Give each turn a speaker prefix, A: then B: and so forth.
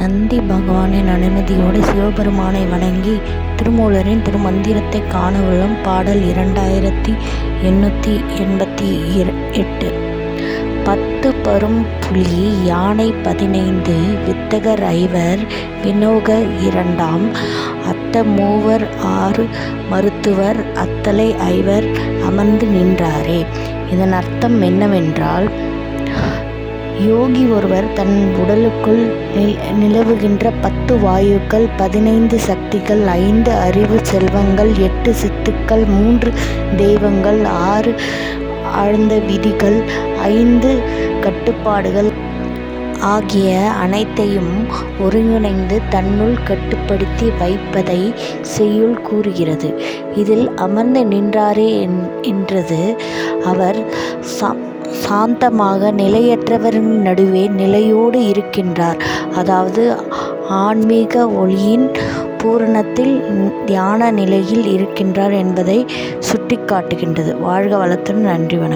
A: நந்தி பகவானின் அனுமதியோடு சிவபெருமானை வணங்கி திருமூலரின் திருமந்திரத்தை காணவுள்ளும் பாடல் 2888. 10 பரும் புலி யானை 15 வித்தகர் 5 வினோகர் 2 அத்த மூவர் 6 மருத்துவர் அத்தலை 5 அமர்ந்து நின்றாரே. இதன் அர்த்தம் என்னவென்றால், யோகி ஒருவர் தன் உடலுக்குள் நிலவுகின்ற 10 வாயுக்கள், 15 சக்திகள், 5 அறிவு செல்வங்கள், 8 சித்துக்கள், 3 தெய்வங்கள், 6 ஆழ்ந்த விதிகள், 5 கட்டுப்பாடுகள் ஆகிய அனைத்தையும் ஒருங்கிணைந்து தன்னுள் கட்டுப்படுத்தி வைப்பதை செய்யுள் கூறுகிறது. இதில் அமர்ந்து நின்றாரே என்றது அவர் சாந்தமாக நிலையற்றவரின் நடுவே நிலையோடு இருக்கின்றார். அதாவது ஆன்மீக ஒளியின் பூரணத்தில் தியான நிலையில் இருக்கின்றார் என்பதை சுட்டிக்காட்டுகின்றது. வாழ்க வளத்துடன். நன்றி, வணக்கம்.